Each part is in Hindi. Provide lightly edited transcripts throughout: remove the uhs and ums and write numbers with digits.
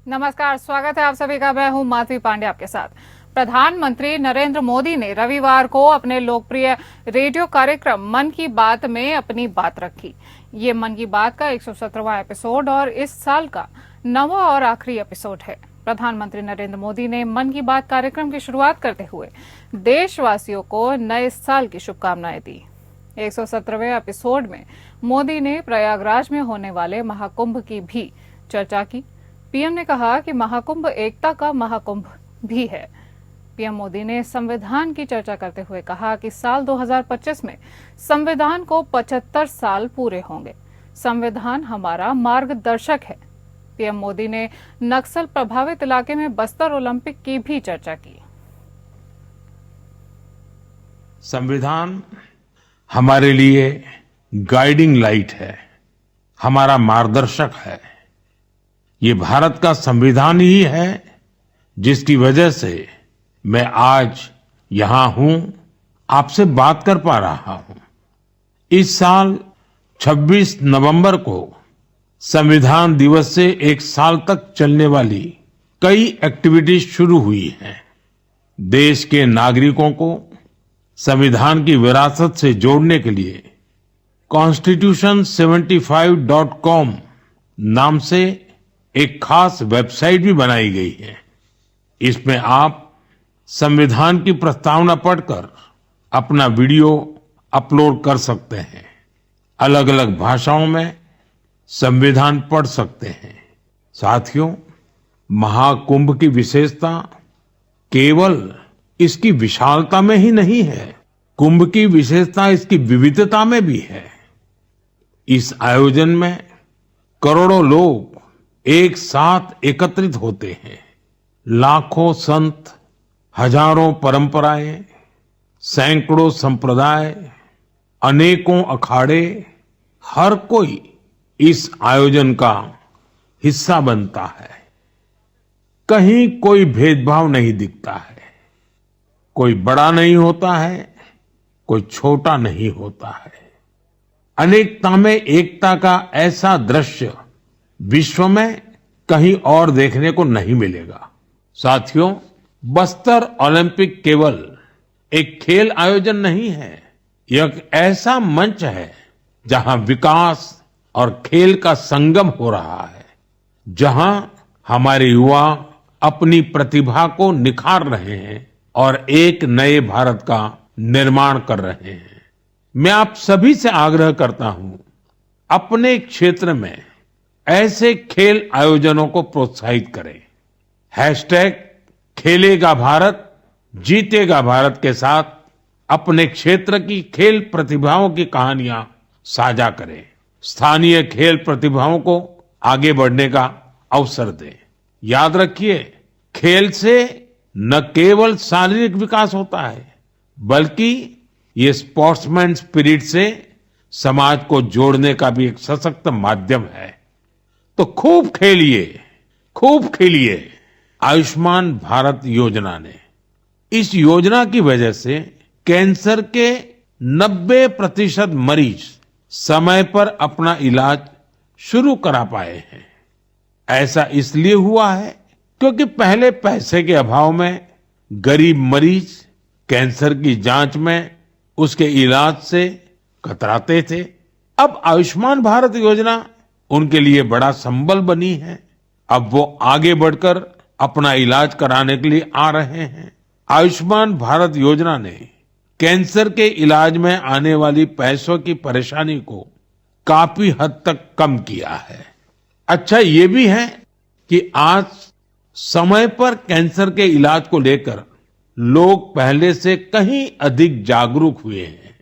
नमस्कार, स्वागत है आप सभी का। मैं हूं माधवी पांडे आपके साथ। प्रधानमंत्री नरेंद्र मोदी ने रविवार को अपने लोकप्रिय रेडियो कार्यक्रम मन की बात में अपनी बात रखी। ये मन की बात का 117वां एपिसोड और इस साल का 9वां और आखिरी एपिसोड है। प्रधानमंत्री नरेंद्र मोदी ने मन की बात कार्यक्रम की शुरुआत करते हुए देशवासियों को नए साल की शुभकामनाएं दी। 117वें एपिसोड में मोदी ने प्रयागराज में होने वाले महाकुंभ की भी चर्चा की। पीएम ने कहा कि महाकुंभ एकता का महाकुंभ भी है। पीएम मोदी ने संविधान की चर्चा करते हुए कहा कि साल 2025 में संविधान को 75 साल पूरे होंगे। संविधान हमारा मार्गदर्शक है। पीएम मोदी ने नक्सल प्रभावित इलाके में बस्तर ओलंपिक की भी चर्चा की। संविधान हमारे लिए गाइडिंग लाइट है, हमारा मार्गदर्शक है। ये भारत का संविधान ही है जिसकी वजह से मैं आज यहां हूं, आपसे बात कर पा रहा हूं। इस साल 26 नवंबर को संविधान दिवस से एक साल तक चलने वाली कई एक्टिविटीज शुरू हुई हैं। देश के नागरिकों को संविधान की विरासत से जोड़ने के लिए constitution75.com नाम से एक खास वेबसाइट भी बनाई गई है। इसमें आप संविधान की प्रस्तावना पढ़कर अपना वीडियो अपलोड कर सकते हैं। अलग अलग भाषाओं में संविधान पढ़ सकते हैं। साथियों, महाकुंभ की विशेषता केवल इसकी विशालता में ही नहीं है, कुंभ की विशेषता इसकी विविधता में भी है। इस आयोजन में करोड़ों लोग एक साथ एकत्रित होते हैं। लाखों संत, हजारों परंपराएं, सैकड़ों संप्रदाय, अनेकों अखाड़े, हर कोई इस आयोजन का हिस्सा बनता है। कहीं कोई भेदभाव नहीं दिखता है। कोई बड़ा नहीं होता है, कोई छोटा नहीं होता है। अनेकता में एकता का ऐसा दृश्य विश्व में कहीं और देखने को नहीं मिलेगा। साथियों, बस्तर ओलंपिक केवल एक खेल आयोजन नहीं है, यह एक ऐसा मंच है जहां विकास और खेल का संगम हो रहा है, जहां हमारे युवा अपनी प्रतिभा को निखार रहे हैं और एक नए भारत का निर्माण कर रहे हैं। मैं आप सभी से आग्रह करता हूं, अपने क्षेत्र में ऐसे खेल आयोजनों को प्रोत्साहित करें। #खेलेगा भारत जीतेगा भारत के साथ अपने क्षेत्र की खेल प्रतिभाओं की कहानियां साझा करें। स्थानीय खेल प्रतिभाओं को आगे बढ़ने का अवसर दें। याद रखिए, खेल से न केवल शारीरिक विकास होता है, बल्कि ये स्पोर्ट्समैन स्पिरिट से समाज को जोड़ने का भी एक सशक्त माध्यम है। तो खूब खेलिए, खूब खेलिए। आयुष्मान भारत योजना ने, इस योजना की वजह से कैंसर के 90% मरीज समय पर अपना इलाज शुरू करा पाए हैं। ऐसा इसलिए हुआ है क्योंकि पहले पैसे के अभाव में गरीब मरीज कैंसर की जांच में, उसके इलाज से कतराते थे। अब आयुष्मान भारत योजना उनके लिए बड़ा संबल बनी है। अब वो आगे बढ़कर अपना इलाज कराने के लिए आ रहे हैं। आयुष्मान भारत योजना ने कैंसर के इलाज में आने वाली पैसों की परेशानी को काफी हद तक कम किया है। अच्छा ये भी है कि आज समय पर कैंसर के इलाज को लेकर लोग पहले से कहीं अधिक जागरूक हुए हैं।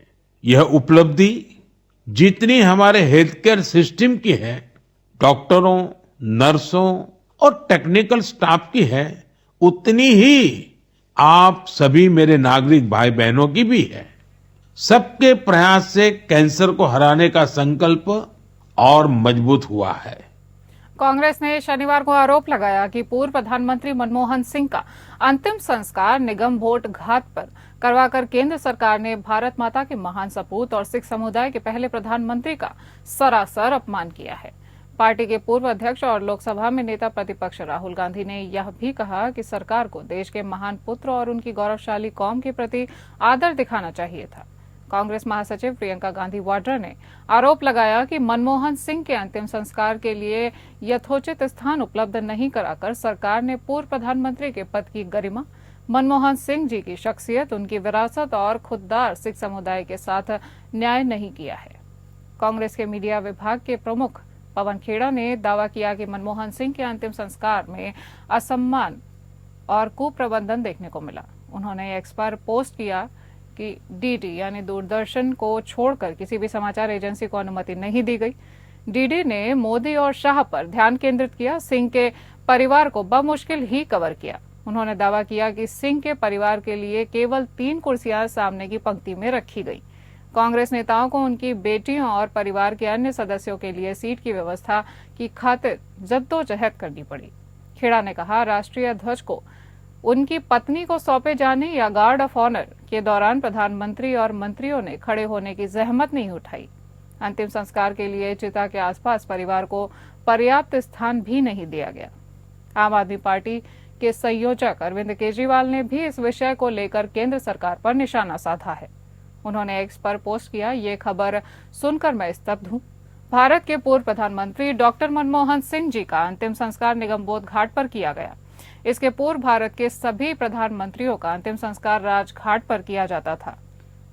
यह उपलब्धि जितनी हमारे हेल्थ केयर सिस्टम की है, डॉक्टरों, नर्सों और टेक्निकल स्टाफ की है, उतनी ही आप सभी मेरे नागरिक भाई बहनों की भी है। सबके प्रयास से कैंसर को हराने का संकल्प और मजबूत हुआ है। कांग्रेस ने शनिवार को आरोप लगाया कि पूर्व प्रधानमंत्री मनमोहन सिंह का अंतिम संस्कार निगम वोट घाट पर करवाकर केंद्र सरकार ने भारत माता के महान सपूत और सिख समुदाय के पहले प्रधानमंत्री का सरासर अपमान किया है। पार्टी के पूर्व अध्यक्ष और लोकसभा में नेता प्रतिपक्ष राहुल गांधी ने यह भी कहा कि सरकार को देश के महान पुत्र और उनकी गौरवशाली कौम के प्रति आदर दिखाना चाहिए था। कांग्रेस महासचिव प्रियंका गांधी वाड्रा ने आरोप लगाया कि मनमोहन सिंह के अंतिम संस्कार के लिए यथोचित स्थान उपलब्ध नहीं कराकर सरकार ने पूर्व प्रधानमंत्री के पद की गरिमा, मनमोहन सिंह जी की शख्सियत, उनकी विरासत और खुददार सिख समुदाय के साथ न्याय नहीं किया है। कांग्रेस के मीडिया विभाग के प्रमुख पवन खेड़ा ने दावा किया कि मनमोहन सिंह के अंतिम संस्कार में असम्मान और कुप्रबंधन देखने को मिला। उन्होंने एक्स पर पोस्ट किया कि डीडी यानी दूरदर्शन को छोड़कर किसी भी समाचार एजेंसी को अनुमति नहीं दी गई। डीडी ने मोदी और शाह पर ध्यान केंद्रित किया, सिंह के परिवार को बमुश्किल ही कवर किया। उन्होंने दावा किया कि सिंह के परिवार के लिए केवल 3 कुर्सियां सामने की पंक्ति में रखी गई। कांग्रेस नेताओं को उनकी बेटियों और परिवार के अन्य सदस्यों के लिए सीट की व्यवस्था की खातिर जद्दोजहद करनी पड़ी। खेड़ा ने कहा, राष्ट्रीय ध्वज को उनकी पत्नी को सौंपे जाने या गार्ड ऑफ ऑनर के दौरान प्रधानमंत्री और मंत्रियों ने खड़े होने की जहमत नहीं उठाई। अंतिम संस्कार के लिए चिता के आसपास परिवार को पर्याप्त स्थान भी नहीं दिया गया। आम आदमी पार्टी के संयोजक अरविंद केजरीवाल ने भी इस विषय को लेकर केंद्र सरकार पर निशाना साधा है। उन्होंने एक्स पर पोस्ट किया, ये खबर सुनकर मैं स्तब्ध हूं। भारत के पूर्व प्रधानमंत्री डॉक्टर मनमोहन सिंह जी का अंतिम संस्कार निगमबोध घाट पर किया गया। इसके पूर्व भारत के सभी प्रधानमंत्रियों का अंतिम संस्कार राजघाट पर किया जाता था।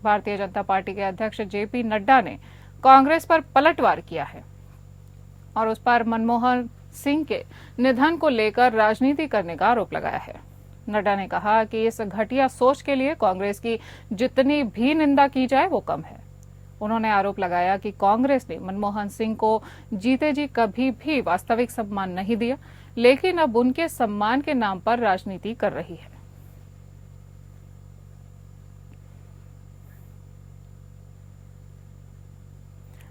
भारतीय जनता पार्टी के अध्यक्ष जेपी नड्डा ने कांग्रेस पर पलटवार किया है और उस पर मनमोहन सिंह के निधन को लेकर राजनीति करने का आरोप लगाया है। नड्डा ने कहा कि इस घटिया सोच के लिए कांग्रेस की जितनी भी निंदा की जाए वो कम है। उन्होंने आरोप लगाया कि कांग्रेस ने मनमोहन सिंह को जीते जी कभी भी वास्तविक सम्मान नहीं दिया, लेकिन अब उनके सम्मान के नाम पर राजनीति कर रही है।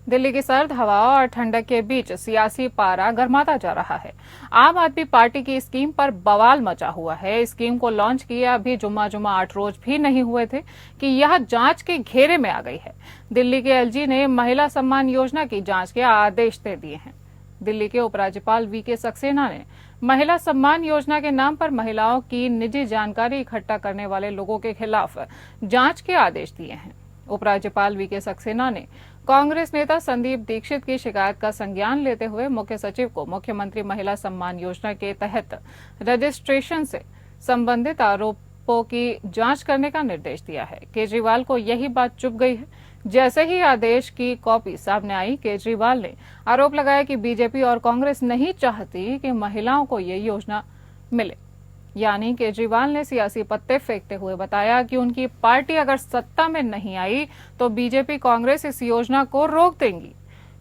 दिल्ली की सर्द हवा और ठंडक के बीच सियासी पारा गर्माता जा रहा है। आम आदमी पार्टी की स्कीम पर बवाल मचा हुआ है। स्कीम को लॉन्च किए अभी जुम्मा 8 रोज भी नहीं हुए थे कि यह जांच के घेरे में आ गई है। दिल्ली के एलजी ने महिला सम्मान योजना की जांच के आदेश दे दिए हैं। दिल्ली के उपराज्यपाल वीके सक्सेना ने महिला सम्मान योजना के नाम पर महिलाओं की निजी जानकारी इकट्ठा करने वाले लोगों के खिलाफ जांच के आदेश दिए हैं। उपराज्यपाल वीके सक्सेना ने कांग्रेस नेता संदीप दीक्षित की शिकायत का संज्ञान लेते हुए मुख्य सचिव को मुख्यमंत्री महिला सम्मान योजना के तहत रजिस्ट्रेशन से संबंधित आरोपों की जांच करने का निर्देश दिया है। केजरीवाल को यही बात चुभ गई है। जैसे ही आदेश की कॉपी सामने आई, केजरीवाल ने आरोप लगाया कि बीजेपी और कांग्रेस नहीं चाहती कि महिलाओं को ये योजना मिले। यानी केजरीवाल ने सियासी पत्ते फेंकते हुए बताया कि उनकी पार्टी अगर सत्ता में नहीं आई तो बीजेपी कांग्रेस इस योजना को रोक देंगी।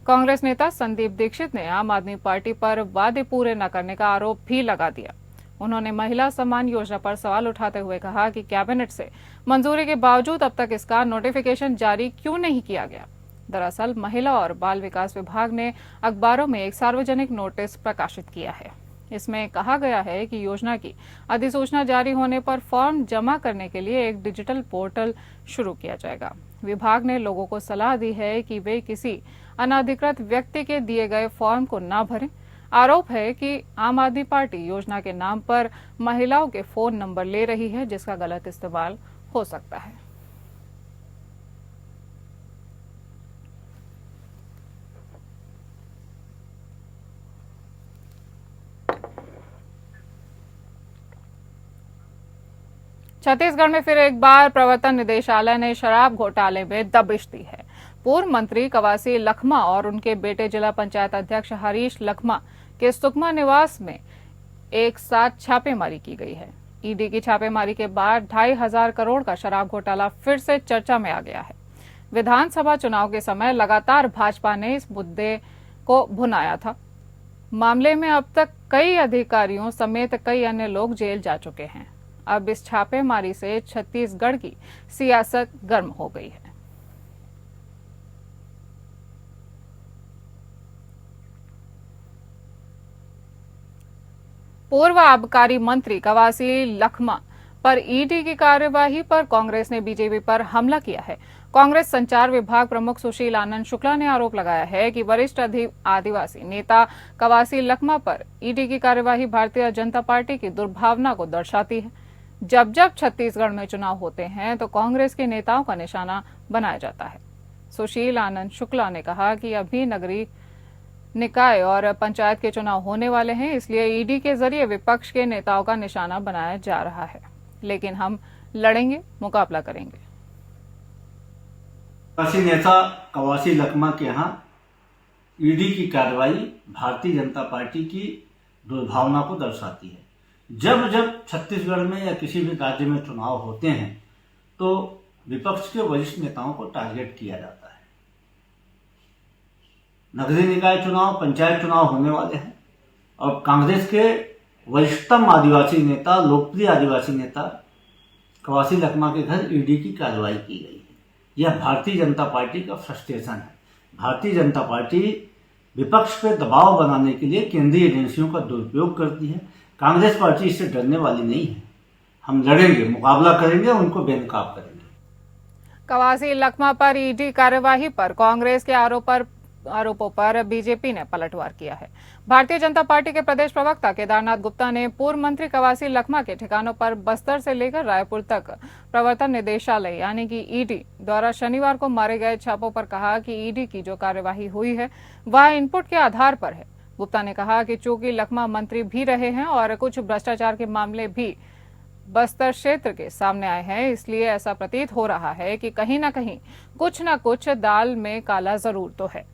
कांग्रेस नेता संदीप दीक्षित ने आम आदमी पार्टी पर वादे पूरे न करने का आरोप भी लगा दिया। उन्होंने महिला सम्मान योजना पर सवाल उठाते हुए कहा कि कैबिनेट से मंजूरी के बावजूद अब तक इसका नोटिफिकेशन जारी क्यों नहीं किया गया। दरअसल महिला और बाल विकास विभाग ने अखबारों में एक सार्वजनिक नोटिस प्रकाशित किया है। इसमें कहा गया है कि योजना की अधिसूचना जारी होने पर फॉर्म जमा करने के लिए एक डिजिटल पोर्टल शुरू किया जाएगा। विभाग ने लोगों को सलाह दी है कि वे किसी अनधिकृत व्यक्ति के दिए गए फॉर्म को न भरें। आरोप है कि आम आदमी पार्टी योजना के नाम पर महिलाओं के फोन नंबर ले रही है, जिसका गलत इस्तेमाल हो सकता है। छत्तीसगढ़ में फिर एक बार प्रवर्तन निदेशालय ने शराब घोटाले में दबिश दी है। पूर्व मंत्री कवासी लखमा और उनके बेटे जिला पंचायत अध्यक्ष हरीश लखमा के सुकमा निवास में एक साथ छापेमारी की गई है। ईडी की छापेमारी के बाद 2,500 करोड़ का शराब घोटाला फिर से चर्चा में आ गया है। विधानसभा चुनाव के समय लगातार भाजपा ने इस मुद्दे को भुनाया था। मामले में अब तक कई अधिकारियों समेत कई अन्य लोग जेल जा चुके हैं। अब इस छापेमारी से छत्तीसगढ़ की सियासत गर्म हो गई है। पूर्व आबकारी मंत्री कवासी लखमा पर ईडी की कार्यवाही पर कांग्रेस ने बीजेपी पर हमला किया है। कांग्रेस संचार विभाग प्रमुख सुशील आनंद शुक्ला ने आरोप लगाया है कि वरिष्ठ आदिवासी नेता कवासी लखमा पर ईडी की कार्यवाही भारतीय जनता पार्टी की दुर्भावना को दर्शाती है। जब जब छत्तीसगढ़ में चुनाव होते हैं तो कांग्रेस के नेताओं का निशाना बनाया जाता है। सुशील आनंद शुक्ला ने कहा कि अभी नगरीय निकाय और पंचायत के चुनाव होने वाले हैं, इसलिए ईडी के जरिए विपक्ष के नेताओं का निशाना बनाया जा रहा है, लेकिन हम लड़ेंगे, मुकाबला करेंगे। आदिवासी नेता कवासी लखमा के यहाँ ईडी की कार्रवाई भारतीय जनता पार्टी की दुर्भावना को दर्शाती है। जब जब छत्तीसगढ़ में या किसी भी राज्य में चुनाव होते हैं तो विपक्ष के वरिष्ठ नेताओं को टारगेट किया जाता है। नगरीय निकाय चुनाव, पंचायत चुनाव होने वाले हैं और कांग्रेस के वरिष्ठतम आदिवासी नेता, लोकप्रिय आदिवासी नेता कवासी लखमा के घर ईडी की कार्रवाई की गई है। यह भारतीय जनता पार्टी का फ्रस्ट्रेशन है। भारतीय जनता पार्टी विपक्ष पे दबाव बनाने के लिए केंद्रीय एजेंसियों का दुरुपयोग करती है। कांग्रेस पार्टी इससे डरने वाली नहीं है। हम लड़ेंगे, मुकाबला करेंगे, उनको बेनकाब करेंगे। कवासी लखमा पर ईडी कार्यवाही पर कांग्रेस के आरोपों पर बीजेपी ने पलटवार किया है। भारतीय जनता पार्टी के प्रदेश प्रवक्ता केदारनाथ गुप्ता ने पूर्व मंत्री कवासी लखमा के ठिकानों पर बस्तर से लेकर रायपुर तक प्रवर्तन निदेशालय यानी कि ईडी द्वारा शनिवार को मारे गए छापों पर कहा कि ईडी की जो कार्यवाही हुई है वह इनपुट के आधार पर है। गुप्ता ने कहा कि चूंकि लखमा मंत्री भी रहे हैं और कुछ भ्रष्टाचार के मामले भी बस्तर क्षेत्र के सामने आए हैं, इसलिए ऐसा प्रतीत हो रहा है कि कहीं न कहीं कुछ न कुछ दाल में काला जरूर तो है।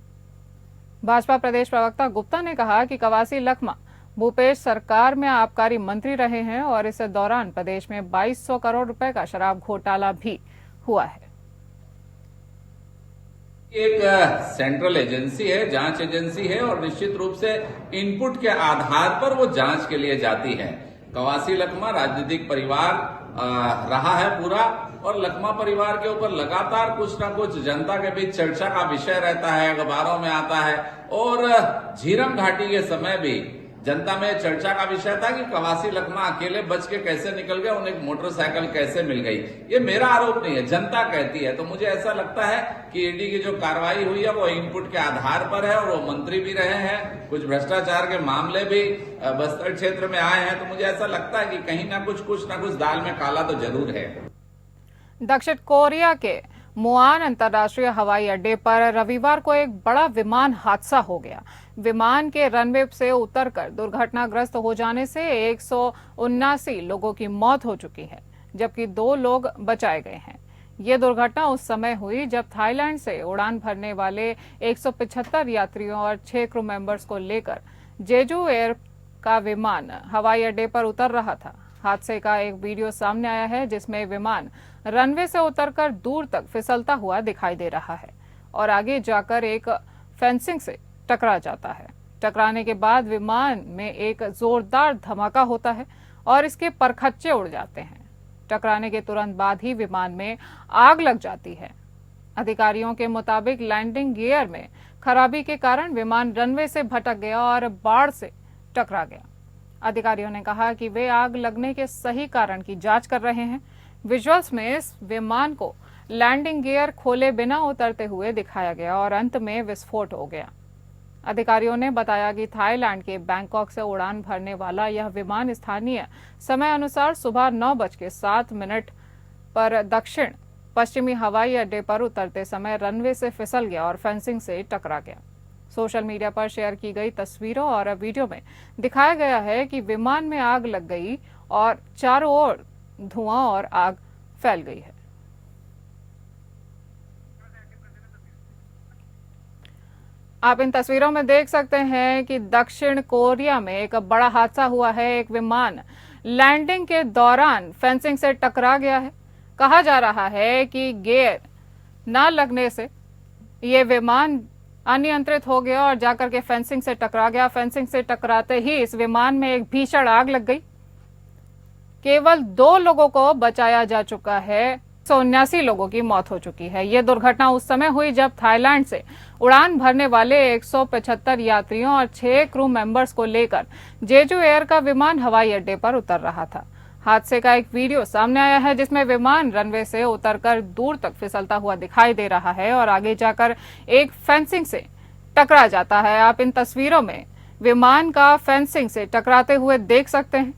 भाजपा प्रदेश प्रवक्ता गुप्ता ने कहा कि कवासी लखमा भूपेश सरकार में आबकारी मंत्री रहे हैं और इस दौरान प्रदेश में 2200 करोड़ रुपए का शराब घोटाला भी हुआ है। एक सेंट्रल एजेंसी है, जांच एजेंसी है और निश्चित रूप से इनपुट के आधार पर वो जांच के लिए जाती है। कवासी लखमा राजनीतिक परिवार रहा है पूरा और लखमा परिवार के ऊपर लगातार कुछ ना कुछ जनता के बीच चर्चा का विषय रहता है, अखबारों में आता है और झीरम घाटी के समय भी जनता में चर्चा का विषय था कि कवासी लखमा अकेले बच के कैसे निकल गए, उन्हें एक मोटरसाइकिल कैसे मिल गई। ये मेरा आरोप नहीं है, जनता कहती है। तो मुझे ऐसा लगता है कि ईडी की जो कार्रवाई हुई है वो इनपुट के आधार पर है और वो मंत्री भी रहे हैं, कुछ भ्रष्टाचार के मामले भी बस्तर क्षेत्र में आए हैं। तो मुझे ऐसा लगता है कि कहीं ना कुछ दाल में काला तो जरूर है। दक्षिण कोरिया के मुआन अंतर्राष्ट्रीय हवाई अड्डे पर रविवार को एक बड़ा विमान हादसा हो गया। विमान के रनवे से उतरकर दुर्घटनाग्रस्त हो जाने से 179 लोगों की मौत हो चुकी है, जबकि 2 लोग बचाए गए हैं। ये दुर्घटना उस समय हुई जब थाईलैंड से उड़ान भरने वाले 175 यात्रियों और 6 क्रू मेंबर्स को लेकर जेजू एयर का विमान हवाई अड्डे पर उतर रहा था। हादसे का एक वीडियो सामने आया है जिसमें विमान रनवे से उतरकर दूर तक फिसलता हुआ दिखाई दे रहा है और आगे जाकर एक फेंसिंग से टकरा जाता है। टकराने के बाद विमान में एक जोरदार धमाका होता है और इसके परखच्चे उड़ जाते हैं। टकराने के तुरंत बाद ही विमान में आग लग जाती है। अधिकारियों के मुताबिक लैंडिंग गियर में खराबी के कारण विमान रनवे से भटक गया और बाढ़ से टकरा गया। अधिकारियों ने कहा कि वे आग लगने के सही कारण की जांच कर रहे हैं। विजुअल्स में इस विमान को लैंडिंग गियर खोले बिना उतरते हुए दिखाया गया और अंत में विस्फोट हो गया। अधिकारियों ने बताया कि थाईलैंड के बैंकॉक से उड़ान भरने वाला यह विमान स्थानीय समय अनुसार सुबह 9:07 पर दक्षिण पश्चिमी हवाई अड्डे पर उतरते समय रनवे से फिसल गया और फेंसिंग से टकरा गया। सोशल मीडिया पर शेयर की गई तस्वीरों और वीडियो में दिखाया गया है कि विमान में आग लग गई और चारों ओर धुआं और आग फैल गई है। आप इन तस्वीरों में देख सकते हैं कि दक्षिण कोरिया में एक बड़ा हादसा हुआ है। एक विमान लैंडिंग के दौरान फेंसिंग से टकरा गया है। कहा जा रहा है कि गियर न लगने से ये विमान अनियंत्रित हो गया और जाकर के फेंसिंग से टकरा गया। फेंसिंग से टकराते ही इस विमान में एक भीषण आग लग गई। केवल 2 लोगों को बचाया जा चुका है। 179 लोगों की मौत हो चुकी है। यह दुर्घटना उस समय हुई जब थाईलैंड से उड़ान भरने वाले 175 यात्रियों और 6 क्रू मेंबर्स को लेकर जेजू एयर का विमान हवाई अड्डे पर उतर रहा था। हादसे का एक वीडियो सामने आया है जिसमें विमान रनवे से उतरकर दूर तक फिसलता हुआ दिखाई दे रहा है और आगे जाकर एक फेंसिंग से टकरा जाता है। आप इन तस्वीरों में विमान का फेंसिंग से टकराते हुए देख सकते हैं।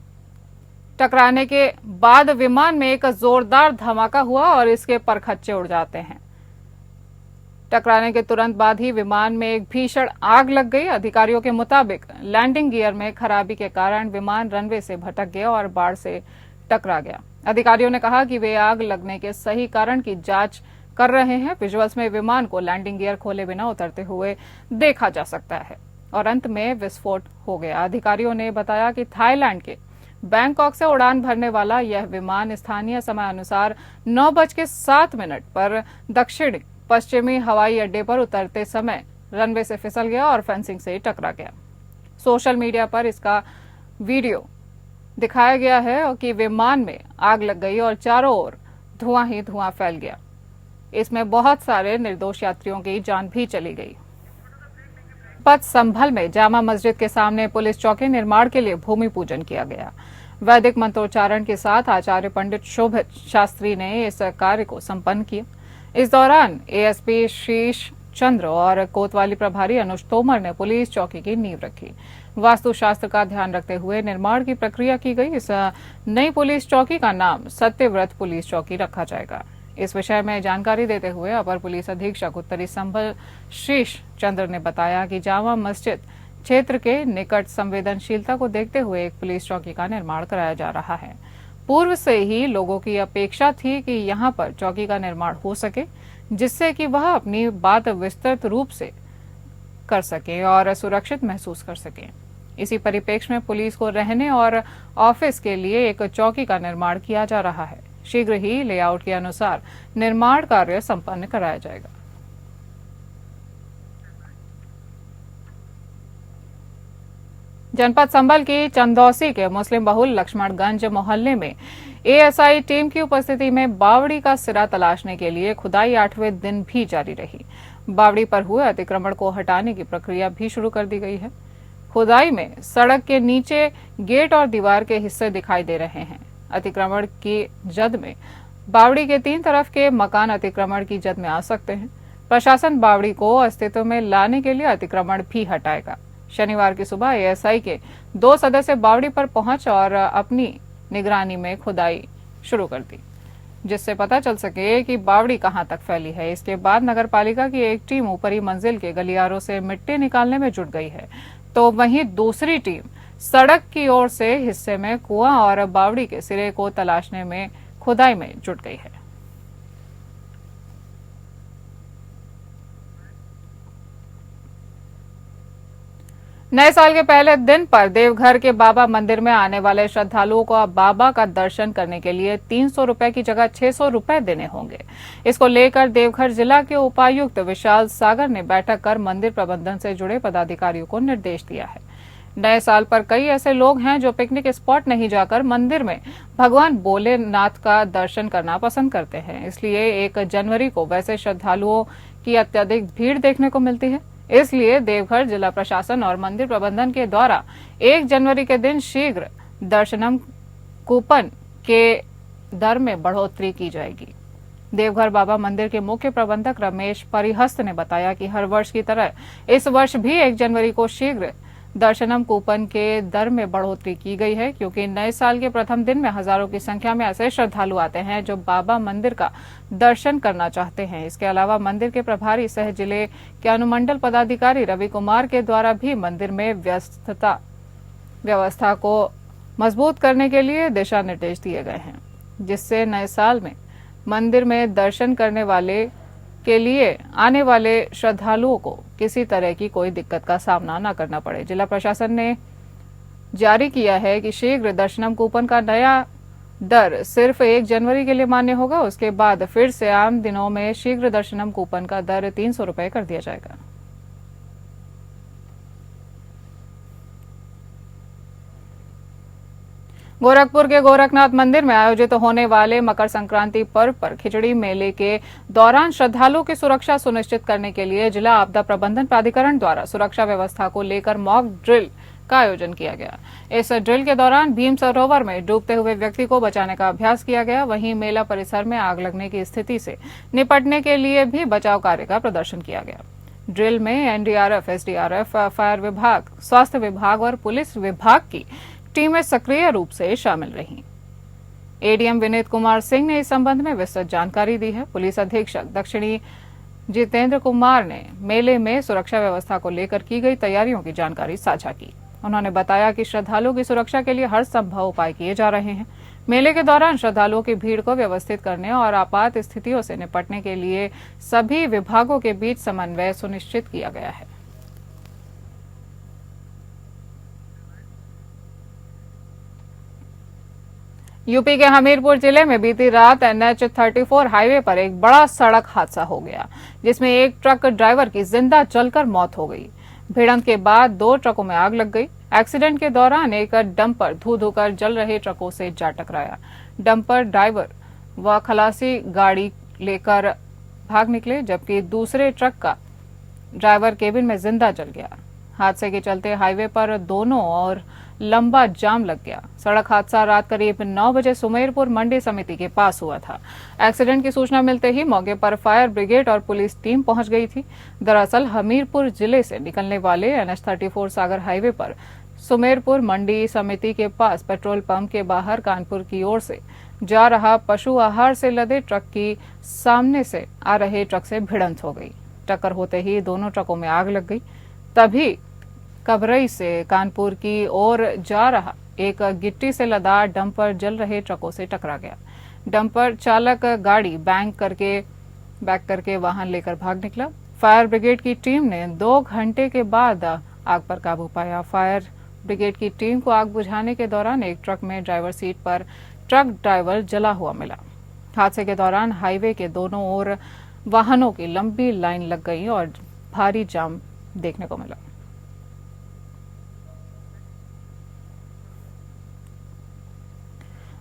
टकराने के बाद विमान में एक जोरदार धमाका हुआ और इसके परखच्चे उड़ जाते हैं। टकराने के तुरंत बाद ही विमान में एक भीषण आग लग गई। अधिकारियों के मुताबिक लैंडिंग गियर में खराबी के कारण विमान रनवे से भटक गया और बाढ़ से टकरा गया। अधिकारियों ने कहा कि वे आग लगने के सही कारण की जांच कर रहे हैं। विजुअल्स में विमान को लैंडिंग गियर खोले बिना उतरते हुए देखा जा सकता है और अंत में विस्फोट हो गया। अधिकारियों ने बताया कि थाईलैंड के बैंकॉक से उड़ान भरने वाला यह विमान स्थानीय समय अनुसार 9:07 पर दक्षिण पश्चिमी हवाई अड्डे पर उतरते समय रनवे से फिसल गया और फेंसिंग से टकरा गया। सोशल मीडिया पर इसका वीडियो दिखाया गया है कि विमान में आग लग गई और चारों ओर धुआं ही धुआं फैल गया। इसमें बहुत सारे निर्दोष यात्रियों की जान भी चली गई। पथ संभल में जामा मस्जिद के सामने पुलिस चौकी निर्माण के लिए भूमि पूजन किया गया। वैदिक मंत्रोच्चारण के साथ आचार्य पंडित शोभित शास्त्री ने इस कार्य को संपन्न किया। इस दौरान एएसपी शीश चंद्र और कोतवाली प्रभारी अनुज तोमर ने पुलिस चौकी की नींव रखी। वास्तुशास्त्र का ध्यान रखते हुए निर्माण की प्रक्रिया की गई। इस नई पुलिस चौकी का नाम सत्यव्रत पुलिस चौकी रखा जाएगा। इस विषय में जानकारी देते हुए अपर पुलिस अधीक्षक उत्तरी संभल शीश चंद्र ने बताया कि जामा मस्जिद क्षेत्र के निकट संवेदनशीलता को देखते हुए एक पुलिस चौकी का निर्माण कराया जा रहा है। पूर्व से ही लोगों की अपेक्षा थी कि यहां पर चौकी का निर्माण हो सके, जिससे कि वह अपनी बात विस्तृत रूप से कर सके और सुरक्षित महसूस कर सके। इसी परिप्रेक्ष्य में पुलिस को रहने और ऑफिस के लिए एक चौकी का निर्माण किया जा रहा है। शीघ्र ही लेआउट के अनुसार निर्माण कार्य संपन्न कराया जाएगा। जनपद संभल की चंदौसी के मुस्लिम बहुल लक्ष्मणगंज मोहल्ले में एएसआई टीम की उपस्थिति में बावड़ी का सिरा तलाशने के लिए खुदाई 8वें दिन भी जारी रही। बावड़ी पर हुए अतिक्रमण को हटाने की प्रक्रिया भी शुरू कर दी गई है। खुदाई में सड़क के नीचे गेट और दीवार के हिस्से दिखाई दे रहे हैं। अतिक्रमण की जद में बावड़ी के 3 तरफ के मकान अतिक्रमण की जद में आ सकते हैं। प्रशासन बावड़ी को अस्तित्व में लाने के लिए अतिक्रमण भी हटाएगा। शनिवार की सुबह एएसआई के 2 सदस्य बावड़ी पर पहुंच और अपनी निगरानी में खुदाई शुरू कर दी, जिससे पता चल सके कि बावड़ी कहां तक फैली है। इसके बाद नगरपालिका की एक टीम ऊपरी मंजिल के गलियारों से मिट्टी निकालने में जुट गई है, तो वहीं दूसरी टीम सड़क की ओर से हिस्से में कुआं और बावड़ी के सिरे को तलाशने में खुदाई में जुट गई है। नए साल के पहले दिन पर देवघर के बाबा मंदिर में आने वाले श्रद्धालुओं को अब बाबा का दर्शन करने के लिए 300 रुपए की जगह 600 रुपए देने होंगे। इसको लेकर देवघर जिला के उपायुक्त विशाल सागर ने बैठक कर मंदिर प्रबंधन से जुड़े पदाधिकारियों को निर्देश दिया है। नए साल पर कई ऐसे लोग हैं जो पिकनिक स्पॉट नहीं जाकर मंदिर में भगवान भोलेनाथ का दर्शन करना पसंद करते हैं। इसलिए 1 जनवरी को वैसे श्रद्धालुओं की अत्यधिक भीड़ देखने को मिलती है। इसलिए देवघर जिला प्रशासन और मंदिर प्रबंधन के द्वारा 1 जनवरी के दिन शीघ्र दर्शनम कूपन के दर में बढ़ोतरी की जाएगी। देवघर बाबा मंदिर के मुख्य प्रबंधक रमेश परिहस्त ने बताया कि हर वर्ष की तरह इस वर्ष भी 1 जनवरी को शीघ्र दर्शनम कूपन के दर में बढ़ोतरी की गई है, क्योंकि नए साल के प्रथम दिन में हजारों की संख्या में ऐसे श्रद्धालु आते हैं जो बाबा मंदिर का दर्शन करना चाहते हैं। इसके अलावा मंदिर के प्रभारी सह जिले के अनुमंडल पदाधिकारी रवि कुमार के द्वारा भी मंदिर में व्यवस्था को मजबूत करने के लिए दिशा निर्देश दिए गए हैं, जिससे नए साल में मंदिर में दर्शन करने वाले के लिए आने वाले श्रद्धालुओं को किसी तरह की कोई दिक्कत का सामना न करना पड़े। जिला प्रशासन ने जारी किया है कि शीघ्र दर्शनम कूपन का नया दर सिर्फ 1 जनवरी के लिए मान्य होगा। उसके बाद फिर से आम दिनों में शीघ्र दर्शनम कूपन का दर 300 रुपए कर दिया जाएगा। गोरखपुर के गोरखनाथ मंदिर में आयोजित होने वाले मकर संक्रांति पर्व पर खिचड़ी मेले के दौरान श्रद्धालुओं की सुरक्षा सुनिश्चित करने के लिए जिला आपदा प्रबंधन प्राधिकरण द्वारा सुरक्षा व्यवस्था को लेकर मॉक ड्रिल का आयोजन किया गया। इस ड्रिल के दौरान भीम सरोवर में डूबते हुए व्यक्ति को बचाने का अभ्यास किया गया। वहीं मेला परिसर में आग लगने की स्थिति से निपटने के लिए भी बचाव कार्य का प्रदर्शन किया गया। ड्रिल में एनडीआरएफ, एसडीआरएफ, फायर विभाग, स्वास्थ्य विभाग और पुलिस विभाग की टीमें सक्रिय रूप से शामिल रहीं। एडीएम विनीत कुमार सिंह ने इस संबंध में विस्तृत जानकारी दी है। पुलिस अधीक्षक दक्षिणी जितेंद्र कुमार ने मेले में सुरक्षा व्यवस्था को लेकर की गई तैयारियों की जानकारी साझा की। उन्होंने बताया कि श्रद्धालुओं की सुरक्षा के लिए हर संभव उपाय किए जा रहे हैं। मेले के दौरान श्रद्धालुओं की भीड़ को व्यवस्थित करने और आपात स्थितियों से निपटने के लिए सभी विभागों के बीच समन्वय सुनिश्चित किया गया है। यूपी के हमीरपुर जिले में बीती रात NH-34 हाईवे पर एक बड़ा सड़क हादसा हो गया, जिसमें एक ट्रक ड्राइवर की जिंदा जलकर मौत हो गई। भिड़ंत के बाद 2 ट्रकों में आग लग गई। एक्सीडेंट के दौरान एक डंपर धू कर जल रहे ट्रकों से जा टकराया। डंपर ड्राइवर व खलासी गाड़ी लेकर भाग निकले, जबकि दूसरे ट्रक का ड्राइवर केबिन में जिंदा जल गया। हादसे के चलते हाईवे पर दोनों ओर लंबा जाम लग गया। सड़क हादसा रात करीब 9 बजे सुमेरपुर मंडी समिति के पास हुआ था। एक्सीडेंट की सूचना मिलते ही मौके पर फायर ब्रिगेड और पुलिस टीम पहुंच गई थी। दरअसल हमीरपुर जिले से निकलने वाले NH-34 सागर हाईवे पर सुमेरपुर मंडी समिति के पास पेट्रोल पंप के बाहर कानपुर की ओर से जा रहा पशु आहार से लदे ट्रक की सामने से आ रहे ट्रक से भिड़ंत हो गई। टक्कर होते ही दोनों ट्रकों में आग लग गई। तभी कबरई से कानपुर की ओर जा रहा एक गिट्टी से लदा डंपर जल रहे ट्रकों से टकरा गया। डंपर चालक गाड़ी बैक करके वाहन लेकर भाग निकला। फायर ब्रिगेड की टीम ने 2 घंटे के बाद आग पर काबू पाया। फायर ब्रिगेड की टीम को आग बुझाने के दौरान एक ट्रक में ड्राइवर सीट पर ट्रक ड्राइवर जला हुआ मिला। हादसे के दौरान हाईवे के दोनों ओर वाहनों की लंबी लाइन लग गई और भारी जाम देखने को मिला।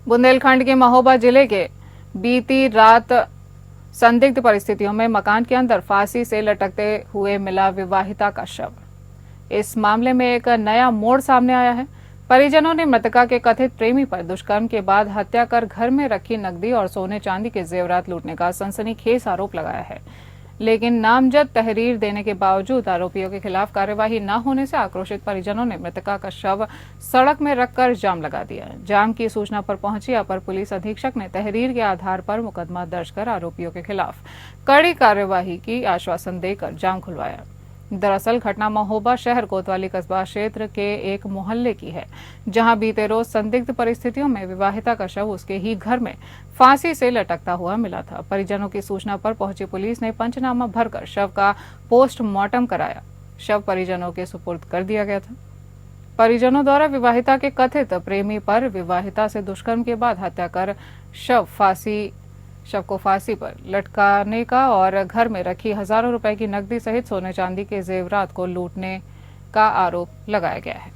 बुंदेलखंड के महोबा जिले के बीती रात संदिग्ध परिस्थितियों में मकान के अंदर फांसी से लटकते हुए मिला विवाहिता का शव। इस मामले में एक नया मोड़ सामने आया है। परिजनों ने मृतका के कथित प्रेमी पर दुष्कर्म के बाद हत्या कर घर में रखी नकदी और सोने चांदी के जेवरात लूटने का सनसनीखेज आरोप लगाया है। लेकिन नामजद तहरीर देने के बावजूद आरोपियों के खिलाफ कार्यवाही न होने से आक्रोशित परिजनों ने मृतका का शव सड़क में रखकर जाम लगा दिया। जाम की सूचना पर पहुंची अपर पुलिस अधीक्षक ने तहरीर के आधार पर मुकदमा दर्ज कर आरोपियों के खिलाफ कड़ी कार्यवाही की आश्वासन देकर जाम खुलवाया। दरअसल घटना महोबा शहर कोतवाली कस्बा क्षेत्र के एक मोहल्ले की है, जहां बीते रोज संदिग्ध परिस्थितियों में विवाहिता का शव उसके ही घर में फांसी से लटकता हुआ मिला था। परिजनों की सूचना पर पहुंची पुलिस ने पंचनामा भरकर शव का पोस्टमार्टम कराया। शव परिजनों के सुपुर्द कर दिया गया था। परिजनों द्वारा विवाहिता के कथित प्रेमी पर विवाहिता से दुष्कर्म के बाद हत्या कर शव को फांसी पर लटकाने का और घर में रखी हजारों रुपए की नकदी सहित सोने चांदी के जेवरात को लूटने का आरोप लगाया गया है।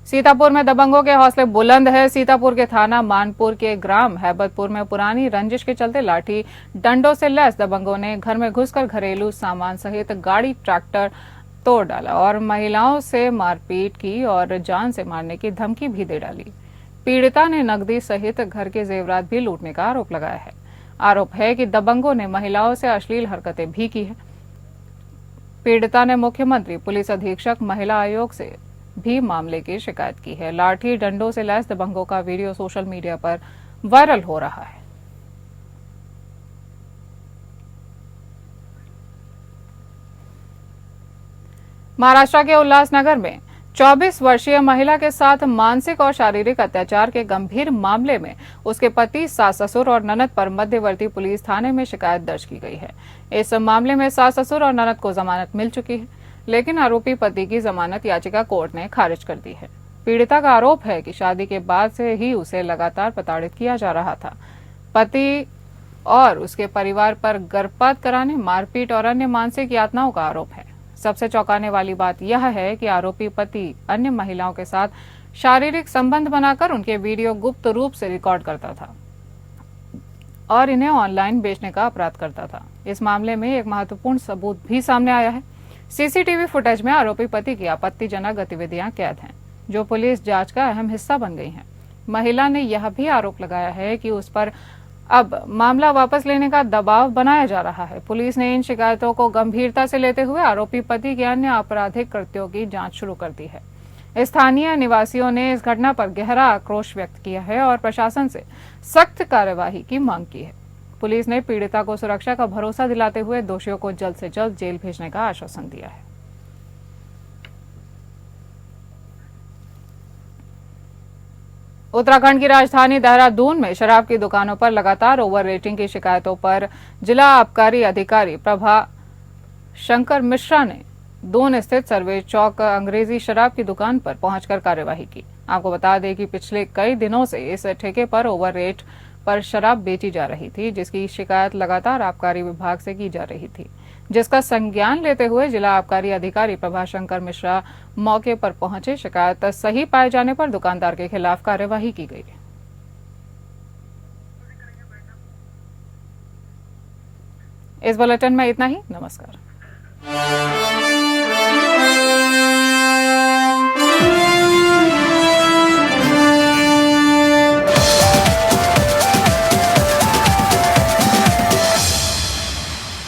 सीतापुर में दबंगों के हौसले बुलंद है। सीतापुर के थाना मानपुर के ग्राम हैबतपुर में पुरानी रंजिश के चलते लाठी डंडों से लैस दबंगों ने घर में घुसकर घरेलू सामान सहित गाड़ी ट्रैक्टर तोड़ डाला और महिलाओं से मारपीट की और जान से मारने की धमकी भी दे डाली। पीड़िता ने नकदी सहित घर के जेवरात भी लूटने का आरोप लगाया है। आरोप है कि दबंगों ने महिलाओं से अश्लील हरकतें भी की है। पीड़िता ने मुख्यमंत्री पुलिस अधीक्षक महिला आयोग से भी मामले की शिकायत की है। लाठी डंडों से लैस दबंगों का वीडियो सोशल मीडिया पर वायरल हो रहा है। महाराष्ट्र के उल्लासनगर में 24 वर्षीय महिला के साथ मानसिक और शारीरिक अत्याचार के गंभीर मामले में उसके पति, सास ससुर और ननद पर मध्यवर्ती पुलिस थाने में शिकायत दर्ज की गई है। इस मामले में सास ससुर और ननद को जमानत मिल चुकी है, लेकिन आरोपी पति की जमानत याचिका कोर्ट ने खारिज कर दी है। पीड़िता का आरोप है कि शादी के बाद से ही उसे लगातार प्रताड़ित किया जा रहा था। पति और उसके परिवार पर गर्भपात कराने, मारपीट और अन्य मानसिक यातनाओं का आरोप है। सबसे चौंकाने वाली बात यह है कि आरोपी पति अन्य महिलाओं के साथ शारीरिक संबंध बनाकर उनके वीडियो गुप्त रूप से रिकॉर्ड करता था और इन्हें ऑनलाइन बेचने का अपराध करता था। इस मामले में एक महत्वपूर्ण सबूत भी सामने आया है। सीसीटीवी फुटेज में आरोपी पति की आपत्तिजनक गतिविधियां कैद हैं, जो पुलिस जांच का अहम हिस्सा बन गई हैं। महिला ने यह भी आरोप लगाया है कि उस पर अब मामला वापस लेने का दबाव बनाया जा रहा है। पुलिस ने इन शिकायतों को गंभीरता से लेते हुए आरोपी पति के अन्य आपराधिक कृत्यों की जांच शुरू कर दी है। स्थानीय निवासियों ने इस घटना पर गहरा आक्रोश व्यक्त किया है और प्रशासन से सख्त कार्यवाही की मांग की है। पुलिस ने पीड़िता को सुरक्षा का भरोसा दिलाते हुए दोषियों को जल्द से जल्द जेल भेजने का आश्वासन दिया है। उत्तराखंड की राजधानी देहरादून में शराब की दुकानों पर लगातार ओवर रेटिंग की शिकायतों पर जिला आबकारी अधिकारी प्रभा शंकर मिश्रा ने दून स्थित सर्वे चौक अंग्रेजी शराब की दुकान पर पहुंचकर कार्यवाही की। आपको बता दें कि पिछले कई दिनों से इस ठेके पर ओवर रेट पर शराब बेची जा रही थी, जिसकी शिकायत लगातार आबकारी विभाग से की जा रही थी, जिसका संज्ञान लेते हुए जिला आबकारी अधिकारी प्रभाशंकर मिश्रा मौके पर पहुंचे। शिकायत सही पाए जाने पर दुकानदार के खिलाफ कार्यवाही की गई। इस बुलेटिन में इतना ही। नमस्कार।